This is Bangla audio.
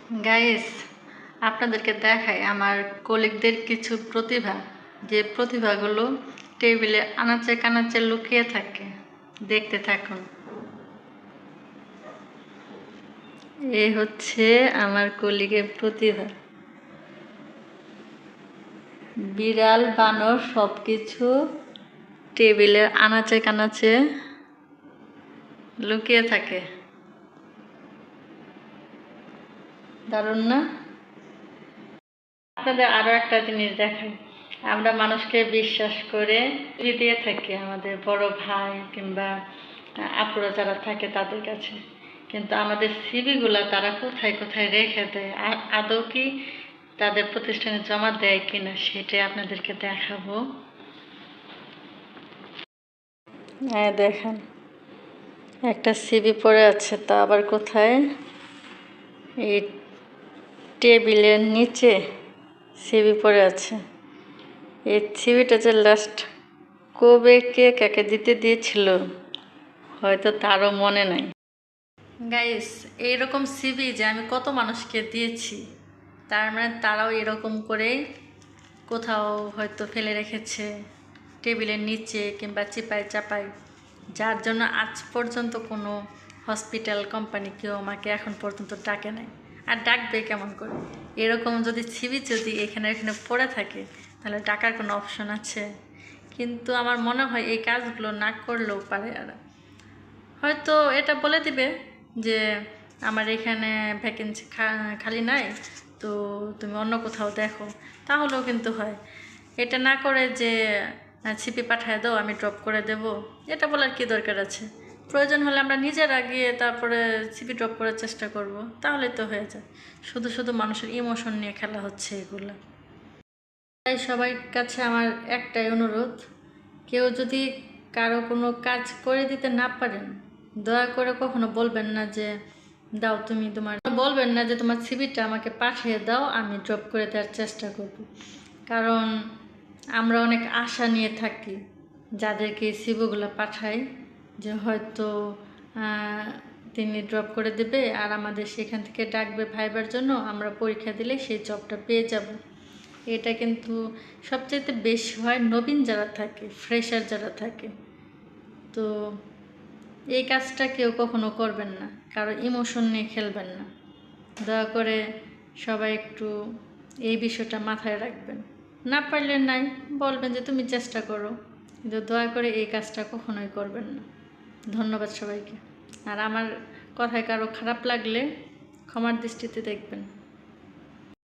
গাইস, আপনাদেরকে দেখাই আমার কলিগদের কিছু প্রতিভা, যে প্রতিভাগুলো টেবিলে আনাচে কানাচে লুকিয়ে থাকে। দেখতে থাকুন। এই হচ্ছে আমার কলিগের প্রতিভা। বিড়াল বানর সব কিছু টেবিলের আনাচে কানাচে লুকিয়ে থাকে। দারুণ না? আপনাদের আরও একটা জিনিস দেখাই। আমরা মানুষকে বিশ্বাস করে দিয়ে থাকি আমাদের বড় ভাই কিংবা আপুরা যারা থাকে তাদের কাছে, কিন্তু আমাদের সিভিগুলা তারা কোথায় কোথায় রেখে দেয়, আদৌ কি তাদের প্রতিষ্ঠানে জমা দেয় কিনা সেটাই আপনাদেরকে দেখাবো। হ্যাঁ, দেখেন একটা সিভি পড়ে আছে, তা আবার কোথায়? এই টেবিলের নিচে সিভি পড়ে আছে। এই সিভিটা যে লাস্ট কবে কে কাকে দিতে দিয়েছিল হয়তো তারও মনে নাই। গাইস, এইরকম সিভি যে আমি কত মানুষকে দিয়েছি, তার মানে তারাও এরকম করেই কোথাও হয়তো ফেলে রেখেছে, টেবিলের নিচে কিংবা চিপায় চাপায়, যার জন্য আজ পর্যন্ত কোনো হসপিটাল কোম্পানি কেউ আমাকে এখন পর্যন্ত ডাকে নাই। আর ডাকবে কেমন করে? এরকম যদি সিভি যদি এখানে পড়ে থাকে তাহলে ডাকার কোনো অপশন আছে? কিন্তু আমার মনে হয় এই কাজগুলো না করলেও পারে। আর হয়তো এটা বলে দিবে যে আমার এখানে ভ্যাকেন্সি খালি নাই, তো তুমি অন্য কোথাও দেখো, তাহলেও কিন্তু হয়। এটা না করে যে সিপি পাঠায় দাও আমি ড্রপ করে দেব, এটা বলার কি দরকার আছে? প্রয়োজন হলে আমরা নিজেরা গিয়ে তারপরে সিপি ড্রপ করার চেষ্টা করব, তাহলে তো হয়ে যায়। শুধু শুধু মানুষের ইমোশন নিয়ে খেলা হচ্ছে এগুলো। তাই সবার কাছে আমার একটাই অনুরোধ, কেউ যদি কারো কোনো কাজ করে দিতে না পারেন, দয়া করে কখনো বলবেন না যে দাও তুমি তোমার, বলবেন না যে তোমার সিভিটা আমাকে পাঠিয়ে দাও, আমি ড্রপ করে দেওয়ার চেষ্টা করব। কারণ আমরা অনেক আশা নিয়ে থাকি যাদেরকে সিভিগুলো পাঠাই, যে হয়তো তিনি ড্রপ করে দেবে আর আমাদের সেখান থেকে ডাকবে ভাইবার জন্য, আমরা পরীক্ষা দিলে সেই জবটা পেয়ে যাব। এটা কিন্তু সবচেয়ে বেশি হয় নবীন যারা থাকে, ফ্রেশার যারা থাকে। তো এই কাজটা কেউ কখনো করবেন না, কারো ইমোশন নিয়ে খেলবেন না। দয়া করে সবাই একটু এই বিষয়টা মাথায় রাখবেন। না পারলে নাই, বলবেন যে তুমি চেষ্টা করো, কিন্তু দয়া করে এই কাজটা কখনোই করবেন না। ধন্যবাদ সবাইকে। আর আমার কথায় কারো খারাপ লাগলে ক্ষমার দৃষ্টিতে দেখবেন।